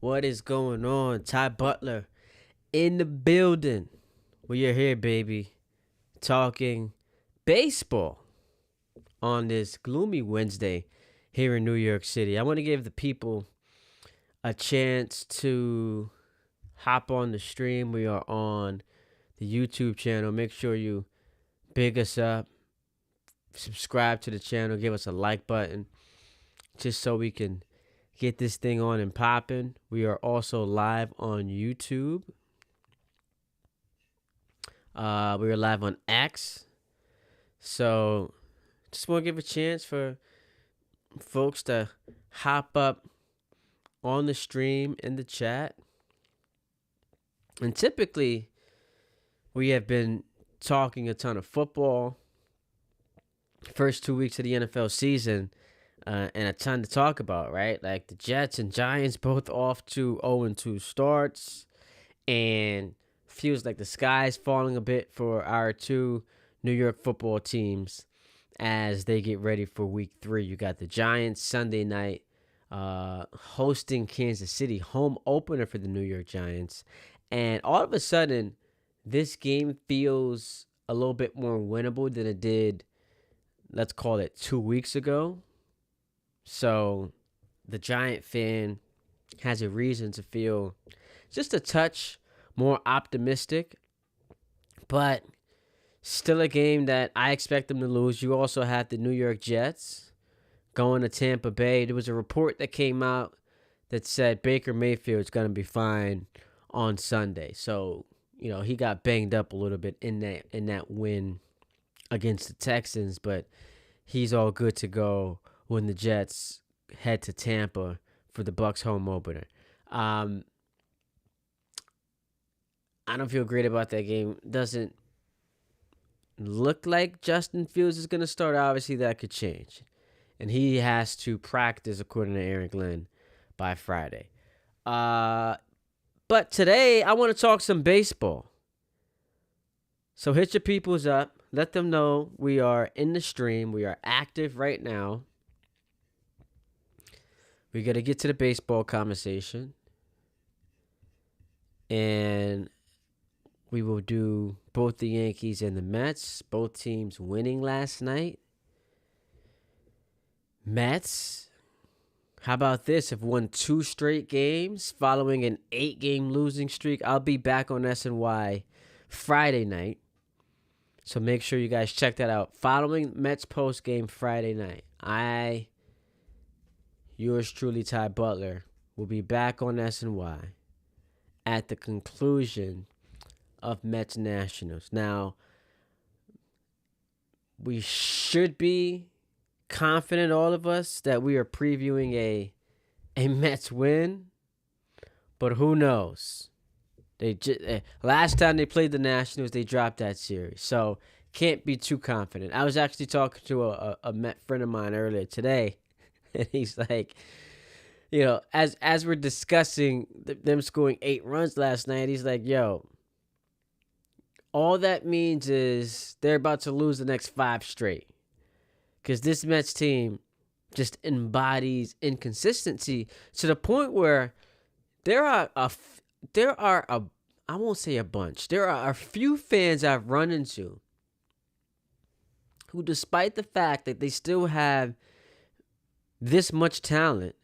What is going on? Ty Butler in the building. We are here, baby, talking baseball on this gloomy Wednesday here in New York City. I want to give the people a chance to hop on the stream. We are on the YouTube channel. Make sure you big us up, subscribe to the channel, give us a like button, just so we can get this thing on and popping. We are also live on YouTube. We are live on X. So just want to give a chance for folks to hop up on the stream in the chat. And typically, we have been talking a ton of football. First 2 weeks of the NFL season. And a ton to talk about, right? Like the Jets and Giants both off to 0-2 starts. And feels like the sky's falling a bit for our two New York football teams as they get ready for week 3. You got the Giants Sunday night hosting Kansas City, home opener for the New York Giants. And all of a sudden, this game feels a little bit more winnable than it did, let's call it 2 weeks ago. So the Giant fan has a reason to feel just a touch more optimistic, but still a game that I expect them to lose. You also have the New York Jets going to Tampa Bay. There was a report that came out that said Baker Mayfield's going to be fine on Sunday. So, he got banged up a little bit in that win against the Texans, but he's all good to go when the Jets head to Tampa for the Bucs home opener. I don't feel great about that game. Doesn't look like Justin Fields is going to start. Obviously, that could change. And he has to practice, according to Aaron Glenn, by Friday. But today, I want to talk some baseball. So hit your peoples up. Let them know we are in the stream. We are active right now. We got to get to the baseball conversation. And we will do both the Yankees and the Mets. Both teams winning last night. Mets, how about this? Have won 2 straight games following an 8-game losing streak. I'll be back on SNY Friday night. So make sure you guys check that out. Following Mets post game Friday night. Yours truly, Ty Butler, will be back on SNY at the conclusion of Mets Nationals. Now, we should be confident, all of us, that we are previewing a Mets win, but who knows? Last time they played the Nationals, they dropped that series, so can't be too confident. I was actually talking to a Met friend of mine earlier today, and he's like, as we're discussing them scoring 8 runs last night, he's like, yo, all that means is they're about to lose the next 5 straight. Because this Mets team just embodies inconsistency to the point where there are I won't say a bunch, there are a few fans I've run into who, despite the fact that they still have this much talent,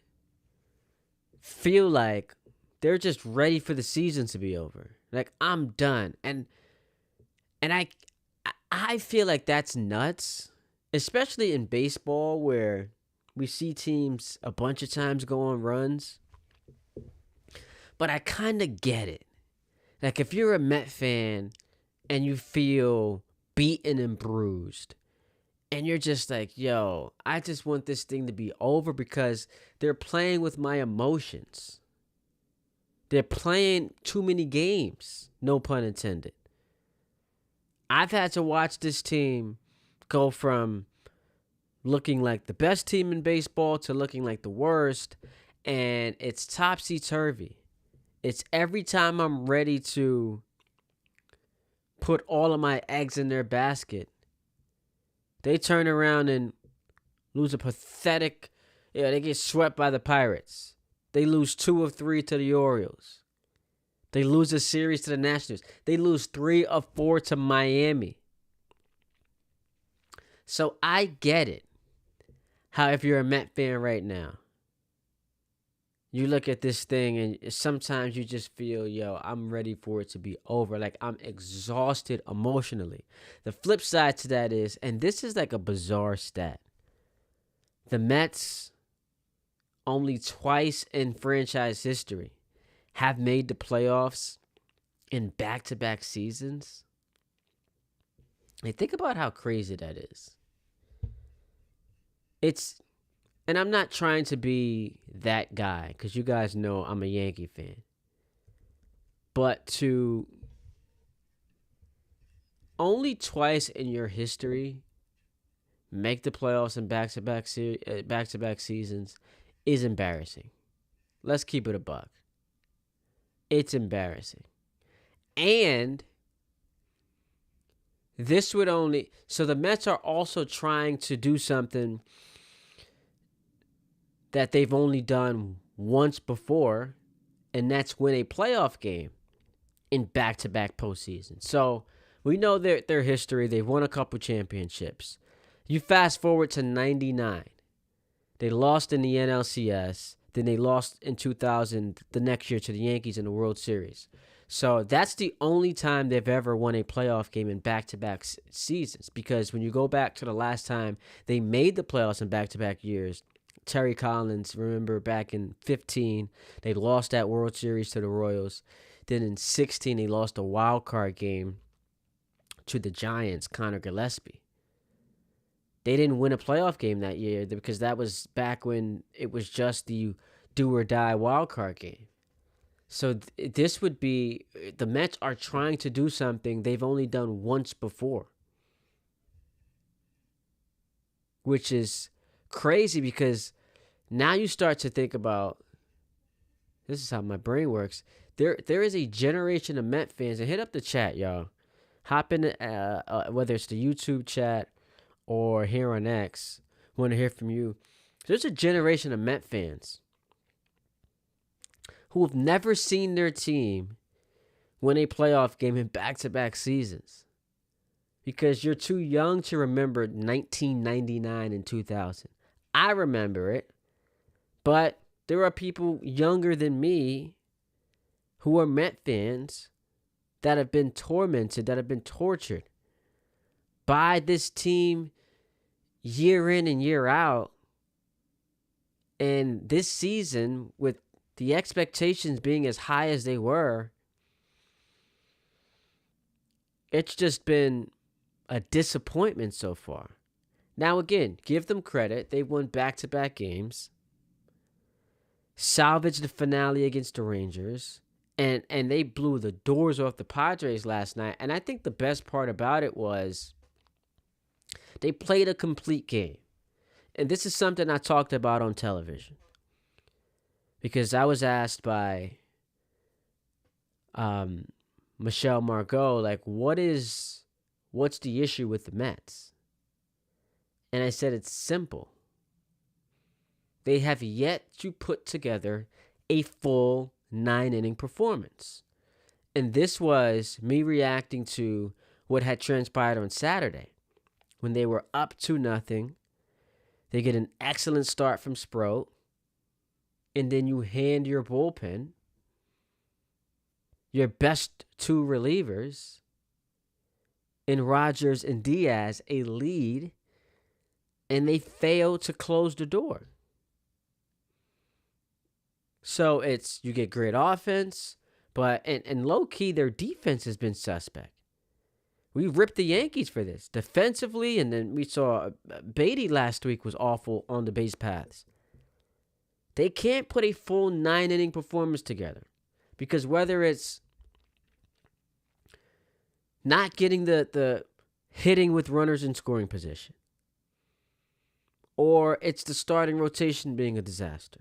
feel like they're just ready for the season to be over. Like, I'm done. And I feel like that's nuts, especially in baseball where we see teams a bunch of times go on runs. But I kind of get it. Like, if you're a Met fan and you feel beaten and bruised, and you're just like, yo, I just want this thing to be over because they're playing with my emotions. They're playing too many games, no pun intended. I've had to watch this team go from looking like the best team in baseball to looking like the worst, and it's topsy-turvy. It's every time I'm ready to put all of my eggs in their basket, they turn around and lose a pathetic, they get swept by the Pirates. They lose 2 of 3 to the Orioles. They lose a series to the Nationals. They lose 3 of 4 to Miami. So I get it. How if you're a Met fan right now, you look at this thing and sometimes you just feel, yo, I'm ready for it to be over. Like, I'm exhausted emotionally. The flip side to that is, and this is like a bizarre stat, the Mets only twice in franchise history have made the playoffs in back-to-back seasons. Like, think about how crazy that is. And I'm not trying to be that guy, because you guys know I'm a Yankee fan. But to only twice in your history make the playoffs in back-to-back seasons is embarrassing. Let's keep it a buck. It's embarrassing. And this would only... So the Mets are also trying to do something that they've only done once before, and that's win a playoff game in back-to-back postseasons. So we know their history. They've won a couple championships. You fast forward to 99. They lost in the NLCS. Then they lost in 2000 the next year to the Yankees in the World Series. So that's the only time they've ever won a playoff game in back-to-back seasons. Because when you go back to the last time they made the playoffs in back-to-back years, Terry Collins, remember back in 15, they lost that World Series to the Royals. Then in 16, they lost a wild card game to the Giants, Connor Gillespie. They didn't win a playoff game that year because that was back when it was just the do or die wild card game. So this would be, the Mets are trying to do something they've only done once before, which is crazy because now you start to think about, this is how my brain works. There is a generation of Met fans, and hit up the chat, y'all. Hop in, whether it's the YouTube chat or here on X. Want to hear from you. There's a generation of Met fans who have never seen their team win a playoff game in back-to-back seasons because you're too young to remember 1999 and 2000. I remember it, but there are people younger than me who are Met fans that have been tormented, that have been tortured by this team year in and year out. And this season, with the expectations being as high as they were, it's just been a disappointment so far. Now, again, give them credit. They won back-to-back games, salvaged the finale against the Rangers, and they blew the doors off the Padres last night. And I think the best part about it was they played a complete game. And this is something I talked about on television, because I was asked by Michelle Margot, like, what's the issue with the Mets? And I said it's simple. They have yet to put together a full 9-inning performance. And this was me reacting to what had transpired on Saturday when they were up 2-0. They get an excellent start from Sproat, and then you hand your bullpen, your best 2 relievers, in Rogers and Diaz, a lead, and they fail to close the door. So you get great offense, but and low key their defense has been suspect. We ripped the Yankees for this defensively, and then we saw Beatty last week was awful on the base paths. They can't put a full 9-inning performance together because whether it's not getting the hitting with runners in scoring position, or it's the starting rotation being a disaster,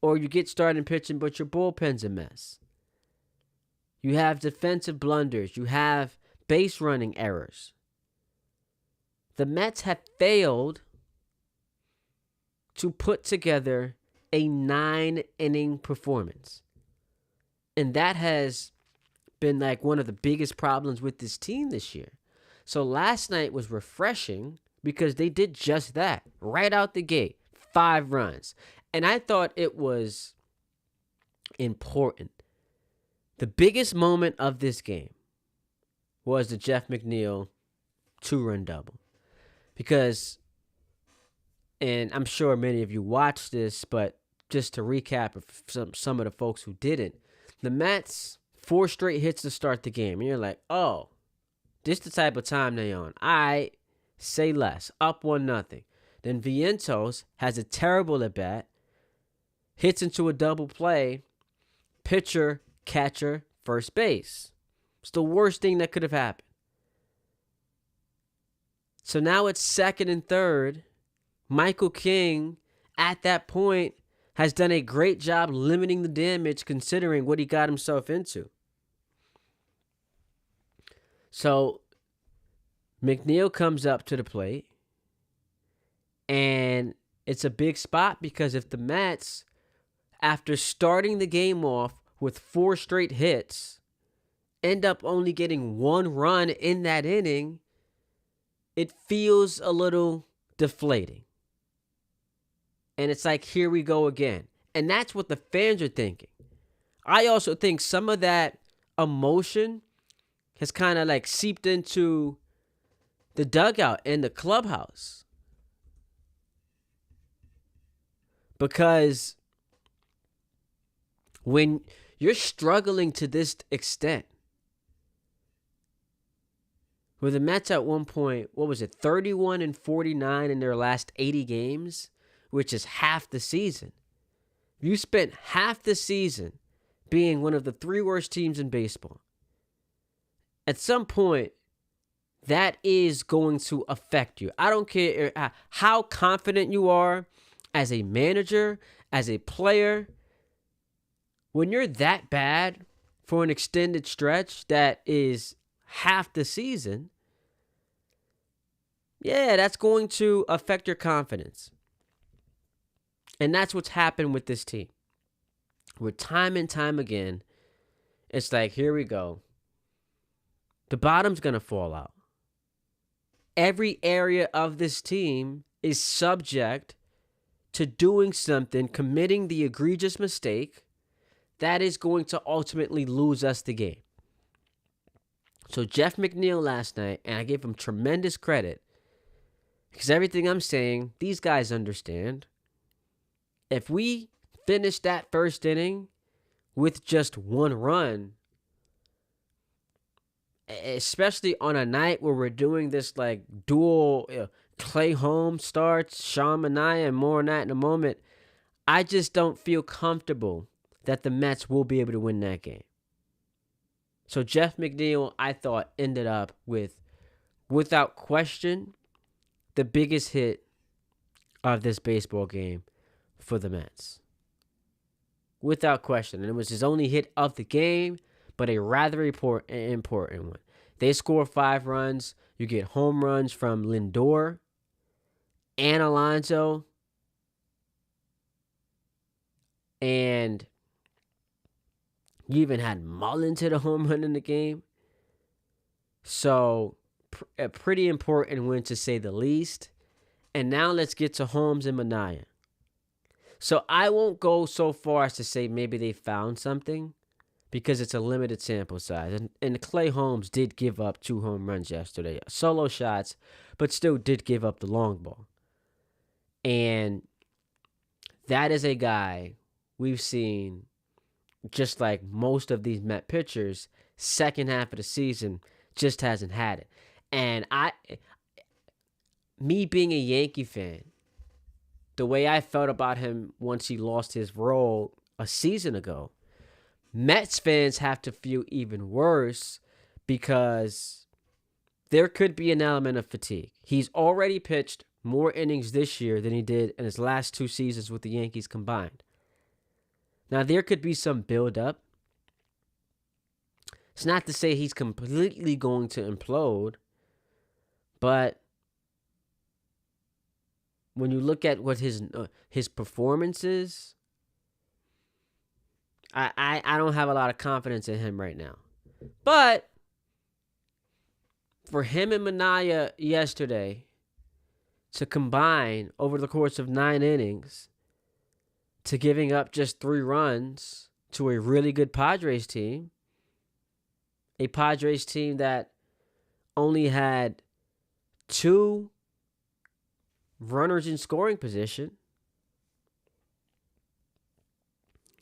or you get starting pitching but your bullpen's a mess. You have defensive blunders. You have base running errors. The Mets have failed to put together a 9-inning performance. And that has been like one of the biggest problems with this team this year. So last night was refreshing because they did just that right out the gate, 5 runs. And I thought it was important. The biggest moment of this game was the Jeff McNeil 2-run double. Because, and I'm sure many of you watched this, but just to recap some of the folks who didn't, the Mets, 4 straight hits to start the game. And you're like, oh, this the type of time they on. I say less. Up 1-0. Then Vientos has a terrible at-bat, hits into a double play, pitcher, catcher, first base. It's the worst thing that could have happened. So now it's second and third. Michael King, at that point, has done a great job limiting the damage considering what he got himself into. So McNeil comes up to the plate, and it's a big spot because if the Mets, after starting the game off with 4 straight hits, end up only getting 1 run in that inning, it feels a little deflating. And it's like, here we go again. And that's what the fans are thinking. I also think some of that emotion has kind of like seeped into the dugout and the clubhouse. Because when you're struggling to this extent, where the Mets at one point, 31-49 in their last 80 games, which is half the season. You spent half the season being one of the 3 worst teams in baseball. At some point, that is going to affect you. I don't care how confident you are as a manager, as a player. When you're that bad for an extended stretch that is half the season, yeah, that's going to affect your confidence. And that's what's happened with this team. Where time and time again, it's like, here we go. The bottom's going to fall out. Every area of this team is subject to doing something, committing the egregious mistake that is going to ultimately lose us the game. So Jeff McNeil last night, and I give him tremendous credit, because everything I'm saying, these guys understand. If we finish that first inning with just 1 run, especially on a night where we're doing this like dual Clay Holmes starts, Sean Manaea, and more on that in a moment, I just don't feel comfortable that the Mets will be able to win that game. So Jeff McNeil, I thought, ended up with, without question, the biggest hit of this baseball game for the Mets. Without question. And it was his only hit of the game, but a rather important one. They score 5 runs. You get home runs from Lindor and Alonso. And you even had Mullins hit a home run in the game. So, a pretty important win to say the least. And now let's get to Holmes and Manaea. So I won't go so far as to say maybe they found something because it's a limited sample size. And Clay Holmes did give up 2 home runs yesterday. Solo shots, but still did give up the long ball. And that is a guy we've seen, just like most of these Met pitchers, second half of the season just hasn't had it. And me being a Yankee fan, the way I felt about him once he lost his role a season ago, Mets fans have to feel even worse because there could be an element of fatigue. He's already pitched more innings this year than he did in his last 2 seasons with the Yankees combined. Now, there could be some buildup. It's not to say he's completely going to implode, but when you look at what his performances I don't have a lot of confidence in him right now. But for him and Minaya yesterday to combine over the course of 9 innings to giving up just 3 runs to a really good Padres team, a Padres team that only had 2 runners in scoring position.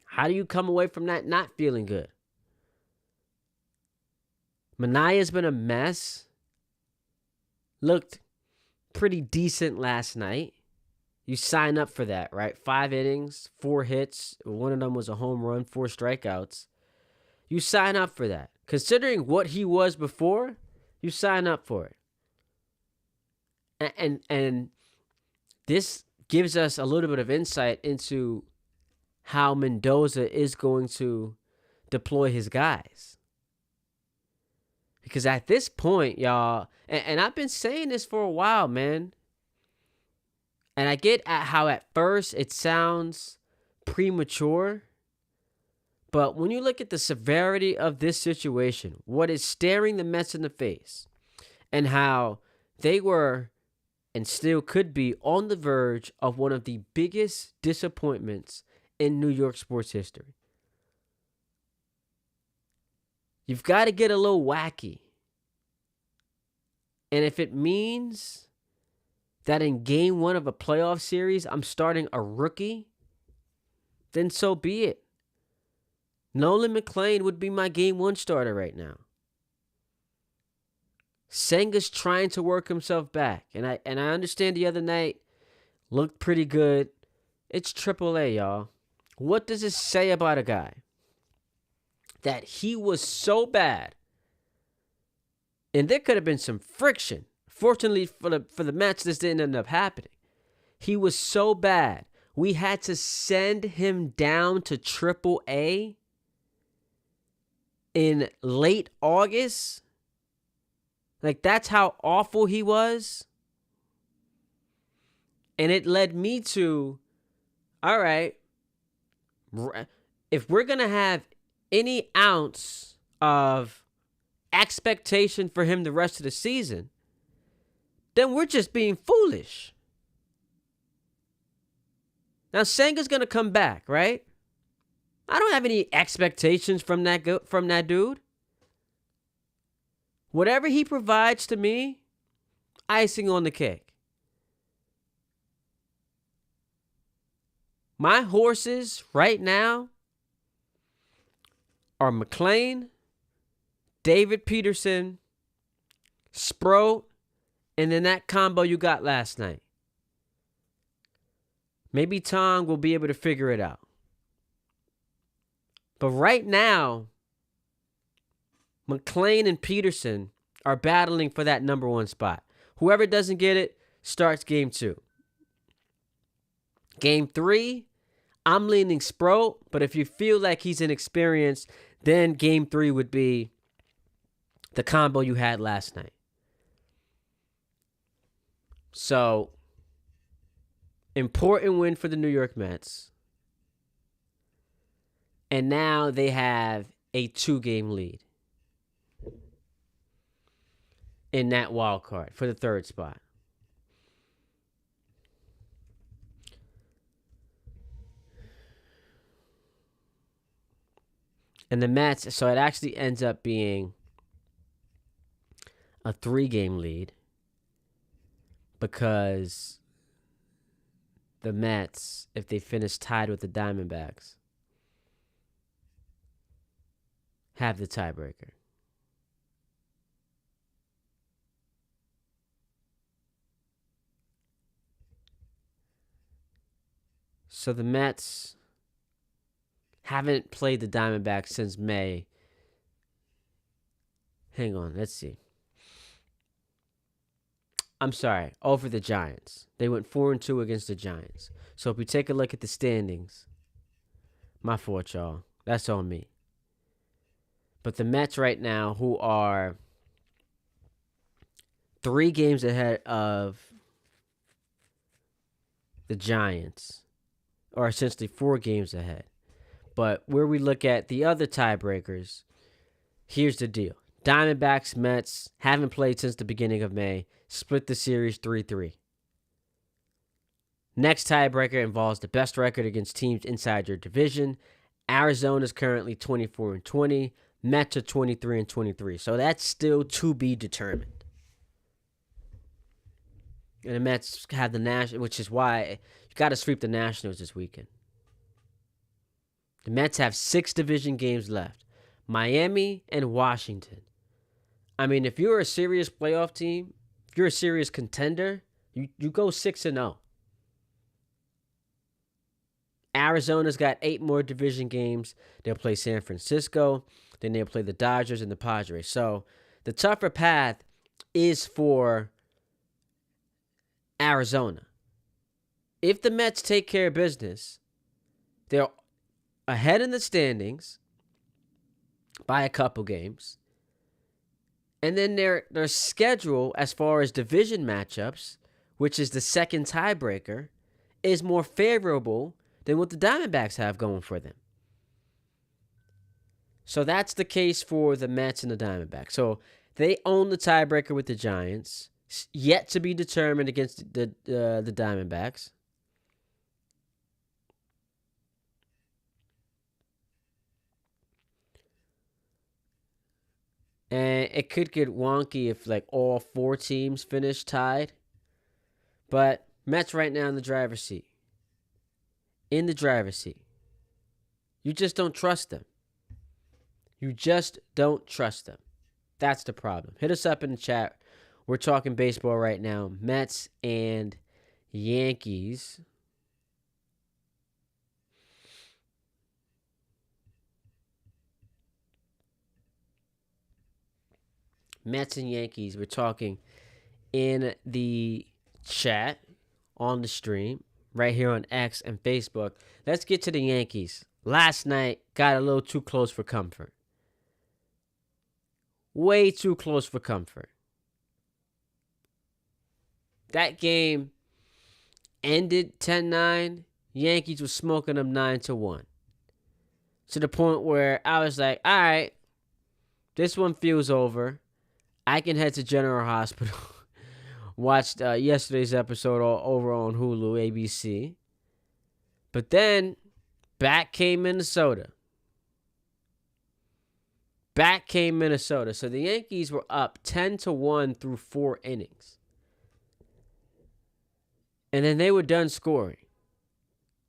How do you come away from that not feeling good? Manaya's been a mess. Looked pretty decent last night. You sign up for that, right? 5 innings, 4 hits. One of them was a home run, 4 strikeouts. You sign up for that. Considering what he was before, you sign up for it. And this gives us a little bit of insight into how Mendoza is going to deploy his guys. Because at this point, y'all, and I've been saying this for a while, man. And I get at how at first it sounds premature. But when you look at the severity of this situation, what is staring the Mets in the face, and how they were and still could be on the verge of one of the biggest disappointments in New York sports history. You've got to get a little wacky. And if it means that in game 1 of a playoff series, I'm starting a rookie, then so be it. Nolan McLean would be my game 1 starter right now. Senga's trying to work himself back. And I understand the other night looked pretty good. It's AAA, y'all. What does it say about a guy that he was so bad? And there could have been some friction. Fortunately for the Mets, this didn't end up happening. He was so bad, we had to send him down to AAA in late August. Like, that's how awful he was. And it led me to, all right, if we're going to have any ounce of expectation for him the rest of the season, then we're just being foolish. Now, Senga's going to come back, right? I don't have any expectations from that dude. Whatever he provides to me, icing on the cake. My horses right now are McLean, David Peterson, Sproat, and then that combo you got last night. Maybe Tong will be able to figure it out. But right now, McLean and Peterson are battling for that number 1 spot. Whoever doesn't get it starts game 2. Game 3, I'm leaning Sproat, but if you feel like he's inexperienced, then game 3 would be the combo you had last night. So, important win for the New York Mets. And now they have a 2-game lead in that wild card for the 3rd spot. And the Mets, so it actually ends up being a 3-game lead because the Mets, if they finish tied with the Diamondbacks, have the tiebreaker. So the Mets haven't played the Diamondbacks since May. Hang on, let's see. I'm sorry, over the Giants. They went 4-2 against the Giants. So if we take a look at the standings, my fault, y'all. That's on me. But the Mets right now, who are 3 games ahead of the Giants, are essentially 4 games ahead. But where we look at the other tiebreakers, here's the deal. Diamondbacks, Mets haven't played since the beginning of May. Split the series 3-3. Next tiebreaker involves the best record against teams inside your division. Arizona is currently 24-20. Mets are 23-23. So that's still to be determined. And the Mets have the National, which is why you got to sweep the Nationals this weekend. The Mets have 6 division games left. Miami and Washington. I mean, if you're a serious playoff team, if you're a serious contender, you go 6-0. Arizona's got 8 more division games. They'll play San Francisco. Then they'll play the Dodgers and the Padres. So the tougher path is for Arizona. If the Mets take care of business, they're ahead in the standings by a couple games. And then their schedule, as far as division matchups, which is the second tiebreaker, is more favorable than what the Diamondbacks have going for them. So that's the case for the Mets and the Diamondbacks. So they own the tiebreaker with the Giants, yet to be determined against the Diamondbacks. And it could get wonky if like all 4 teams finish tied. But Mets right now in the driver's seat. In the driver's seat. You just don't trust them. You just don't trust them. That's the problem. Hit us up in the chat. We're talking baseball right now. Mets and Yankees. Mets and Yankees. We're talking in the chat on the stream right here on X and Facebook. Let's get to the Yankees. Last night got a little too close for comfort. Way too close for comfort. That game ended 10-9. Yankees were smoking them 9-1. To the point where I was like, all right, this one feels over. I can head to General Hospital. Watched yesterday's episode over on Hulu, ABC. But then, back came Minnesota. So the Yankees were up 10-1 through 4 innings. And then they were done scoring.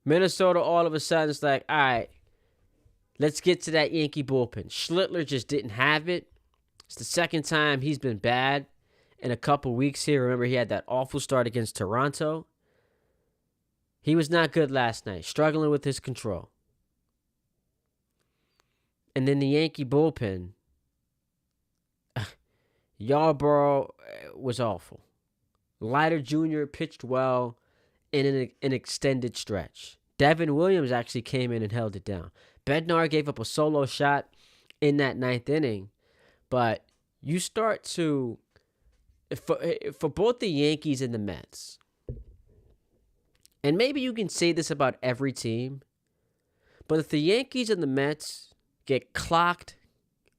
Minnesota all of a sudden is like, all right, let's get to that Yankee bullpen. Schlittler just didn't have it. It's the second time he's been bad in a couple weeks here. Remember, he had that awful start against Toronto. He was not good last night, struggling with his control. And then the Yankee bullpen, Yarbrough was awful. Leiter Jr. pitched well in an extended stretch. Devin Williams actually came in and held it down. Bednar gave up a solo shot in that 9th inning. But you start to, for both the Yankees and the Mets, and maybe you can say this about every team, but if the Yankees and the Mets get clocked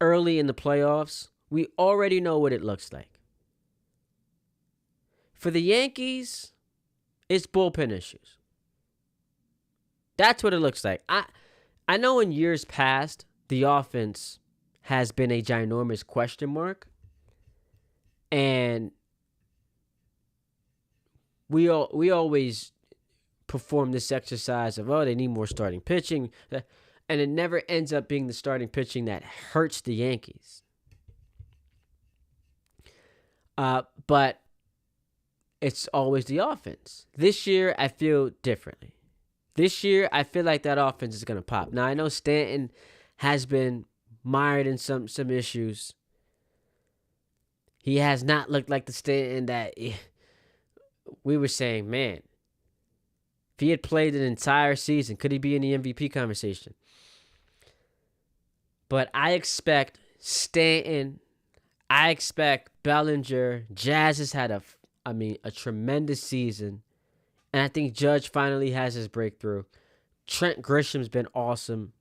early in the playoffs, we already know what it looks like. For the Yankees, it's bullpen issues. That's what it looks like. I know in years past, the offense has been a ginormous question mark. And we always perform this exercise of, they need more starting pitching. And it never ends up being the starting pitching that hurts the Yankees. But it's always the offense. This year, I feel differently. This year, I feel like that offense is going to pop. Now, I know Stanton has been mired in some issues. He has not looked like the Stanton that we were saying, man, if he had played an entire season, could he be in the MVP conversation? But I expect Stanton, I expect Bellinger. Jazz has had a tremendous season. And I think Judge finally has his breakthrough. Trent Grisham's been awesome.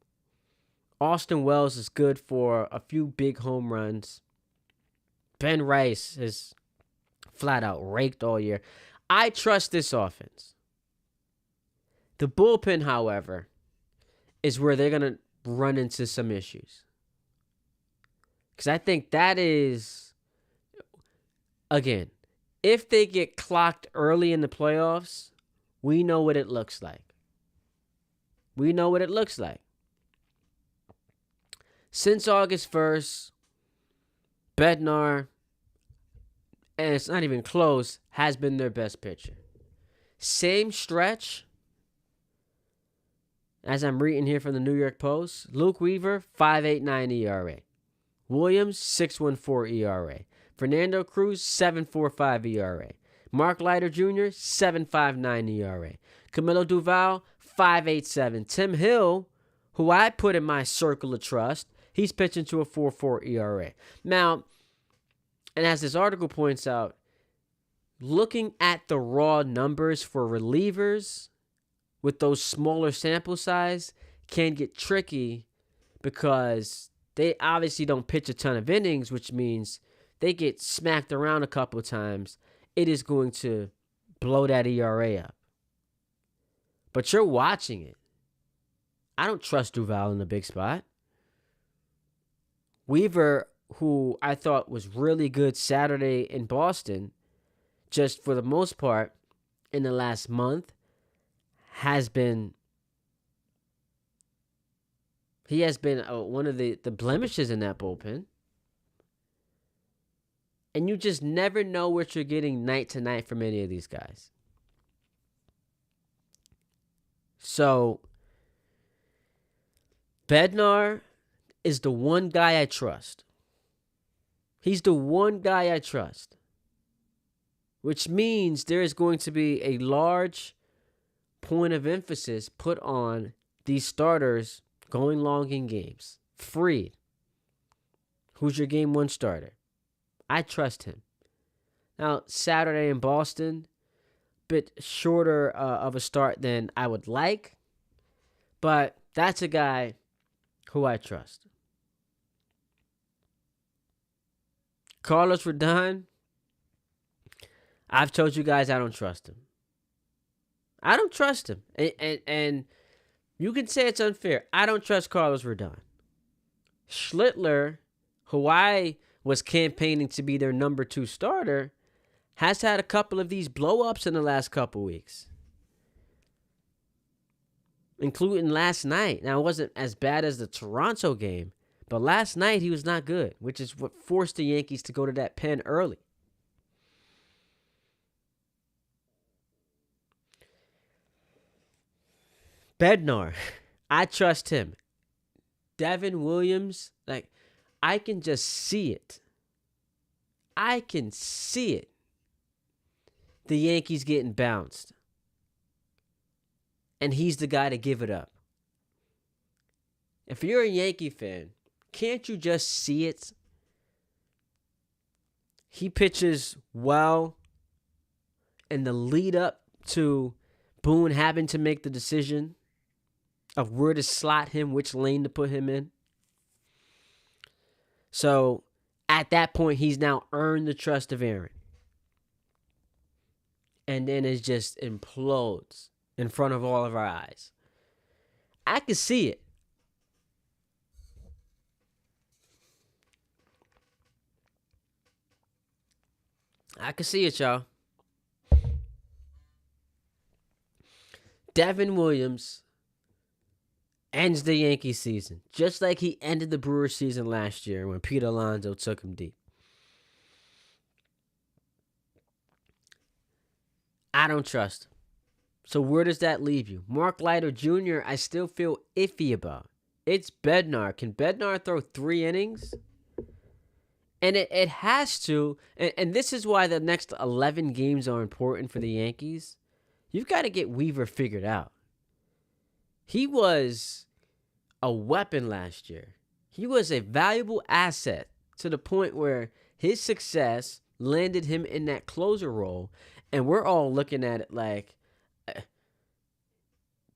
Austin Wells is good for a few big home runs. Ben Rice has flat out raked all year. I trust this offense. The bullpen, however, is where they're going to run into some issues. Because I think that is, again, if they get clocked early in the playoffs, we know what it looks like. We know what it looks like. Since August 1st, Bednar, and it's not even close, has been their best pitcher. Same stretch, as I'm reading here from the New York Post, Luke Weaver, 5.89 ERA. Williams, 6.14 ERA. Fernando Cruz, 7.45 ERA. Mark Leiter Jr., 7.59 ERA. Camilo Duval, 5.87. Tim Hill, who I put in my circle of trust, he's pitching to a 4.4 ERA. Now, and as this article points out, looking at the raw numbers for relievers with those smaller sample size can get tricky because they obviously don't pitch a ton of innings, which means they get smacked around a couple of times. It is going to blow that ERA up. But you're watching it. I don't trust Duval in the big spot. Weaver, who I thought was really good Saturday in Boston, just for the most part in the last month, has been one of the blemishes in that bullpen. And you just never know what you're getting night to night from any of these guys. So, Bednar is the one guy I trust. He's the one guy I trust. Which means there is going to be a large point of emphasis put on these starters going long in games. Fried, who's your game one starter? I trust him. Now, Saturday in Boston, bit shorter of a start than I would like, but that's a guy who I trust. Carlos Rodon, I've told you guys I don't trust him. I don't trust him. And you can say it's unfair. I don't trust Carlos Rodon. Schlittler, who I was campaigning to be their number 2 starter, has had a couple of these blow-ups in the last couple weeks. Including last night. Now, it wasn't as bad as the Toronto game, but last night he was not good, which is what forced the Yankees to go to that pen early. Bednar, I trust him. Devin Williams, I can just see it. I can see it. The Yankees getting bounced. And he's the guy to give it up. If you're a Yankee fan, can't you just see it? He pitches well in the lead up to Boone having to make the decision of where to slot him, which lane to put him in. So, at that point, he's now earned the trust of Aaron. And then it just implodes in front of all of our eyes. I can see it. I can see it, y'all. Devin Williams ends the Yankee season, just like he ended the Brewers season last year when Pete Alonso took him deep. I don't trust him. So where does that leave you? Mark Leiter Jr., I still feel iffy about. It's Bednar. Can Bednar throw 3 innings? And it has to, and this is why the next 11 games are important for the Yankees. You've got to get Weaver figured out. He was a weapon last year. He was a valuable asset to the point where his success landed him in that closer role. And we're all looking at it like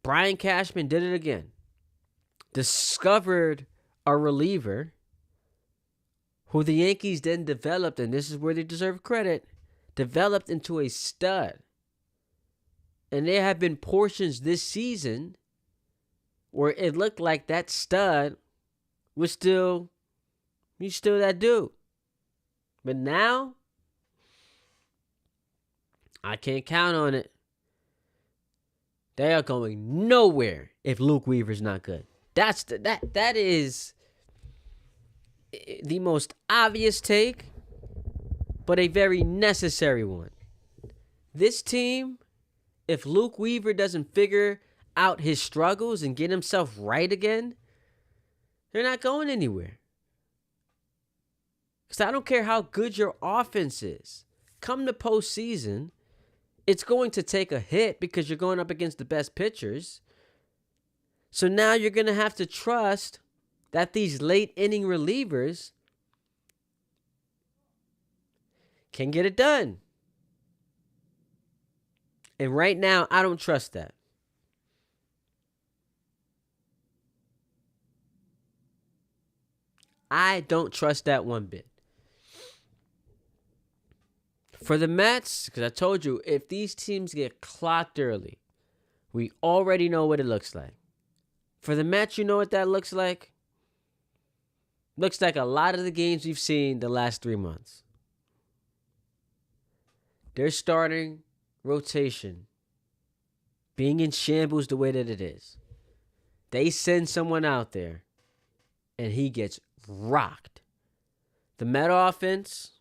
Brian Cashman did it again. Discovered a reliever who the Yankees then developed, and this is where they deserve credit, developed into a stud. And there have been portions this season where it looked like that stud was he's still that dude. But now, I can't count on it. They are going nowhere if Luke Weaver's not good. That is the most obvious take, but a very necessary one. This team, if Luke Weaver doesn't figure out his struggles and get himself right again, they're not going anywhere. Because I don't care how good your offense is. Come the postseason, it's going to take a hit because you're going up against the best pitchers. So now you're going to have to trust that these late inning relievers can get it done. And right now, I don't trust that. I don't trust that one bit. For the Mets, because I told you, if these teams get clocked early, we already know what it looks like. For the Mets, you know what that looks like? Looks like a lot of the games we've seen the last 3 months. Their starting rotation being in shambles the way that it is. They send someone out there and he gets rocked. The Met offense,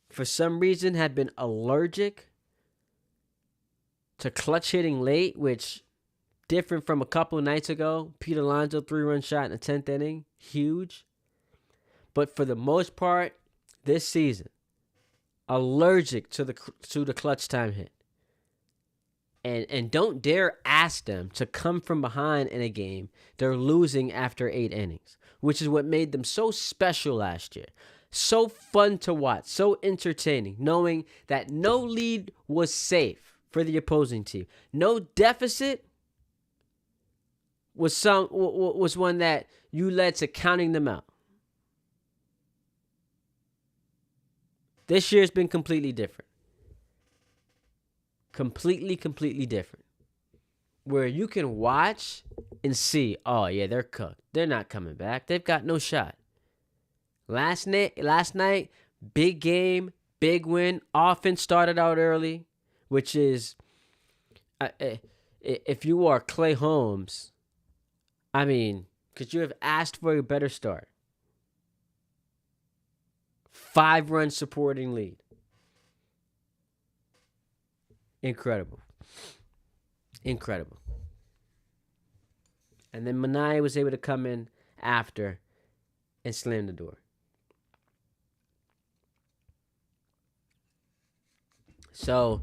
for some reason, had been allergic to clutch hitting late, which different from a couple nights ago. Pete Alonso 3-run shot in the 10th inning. Huge. But for the most part, this season, allergic to the clutch time hit. And don't dare ask them to come from behind in a game they're losing after 8 innings, which is what made them so special last year. So fun to watch, so entertaining, knowing that no lead was safe for the opposing team. No deficit was one that you led to counting them out. This year's been completely different. Completely different. Where you can watch and see, oh yeah, they're cooked. They're not coming back. They've got no shot. Last night, big game, big win. Offense started out early, which is, if you are Clay Holmes, I mean, could you have asked for a better start? 5-run supporting lead. Incredible. And then Minaya was able to come in after and slam the door. So,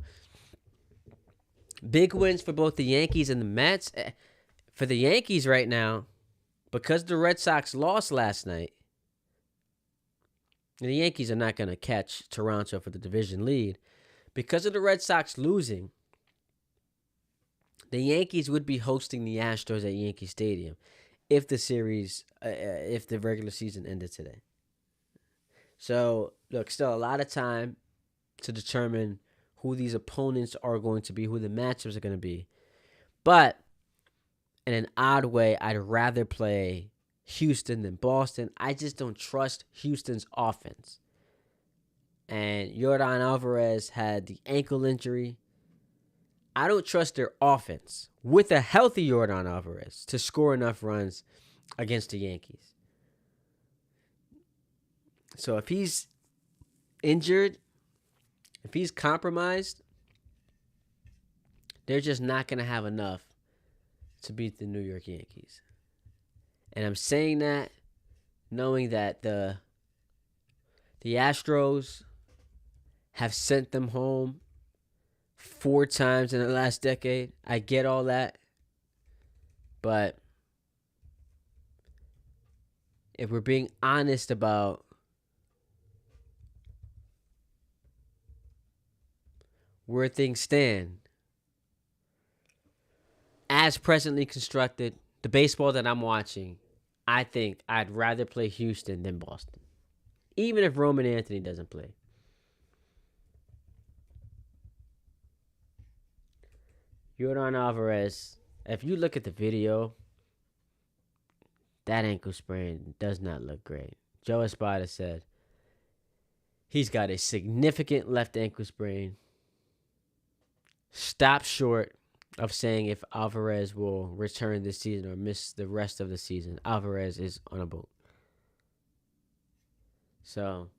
big wins for both the Yankees and the Mets. For the Yankees right now, because the Red Sox lost last night, and the Yankees are not going to catch Toronto for the division lead. Because of the Red Sox losing, the Yankees would be hosting the Astros at Yankee Stadium if the regular season ended today. So, look, still a lot of time to determine who these opponents are going to be, who the matchups are going to be. But in an odd way, I'd rather play Houston than Boston. I just don't trust Houston's offense. And Yordan Alvarez had the ankle injury. I don't trust their offense with a healthy Yordan Alvarez to score enough runs against the Yankees. So if he's injured, if he's compromised, they're just not going to have enough to beat the New York Yankees. And I'm saying that knowing that the Astros have sent them home 4 times in the last decade. I get all that. But if we're being honest about where things stand, as presently constructed, the baseball that I'm watching, I think I'd rather play Houston than Boston, even if Roman Anthony doesn't play. Jordan Alvarez, if you look at the video, that ankle sprain does not look great. Joe Espada said he's got a significant left ankle sprain. Stop short of saying if Alvarez will return this season or miss the rest of the season. Alvarez is on a boat. So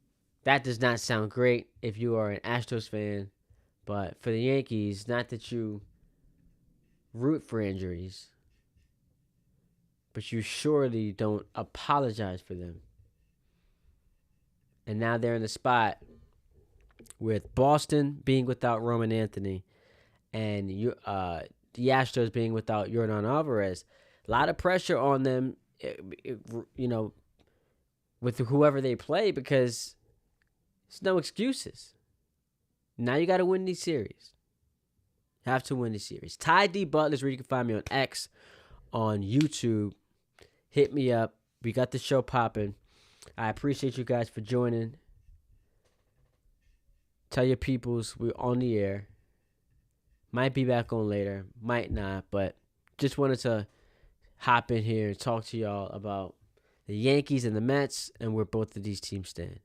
that does not sound great if you are an Astros fan. But for the Yankees, not that you root for injuries, but you surely don't apologize for them. And now they're in the spot with Boston being without Roman Anthony and the Astros being without Jordan Alvarez. A lot of pressure on them, with whoever they play because there's no excuses. Now you got to win these series. You have to win these series. Ty Butler is where you can find me on X, on YouTube. Hit me up. We got the show popping. I appreciate you guys for joining. Tell your peoples we're on the air. Might be back on later. Might not. But just wanted to hop in here and talk to y'all about the Yankees and the Mets and where both of these teams stand.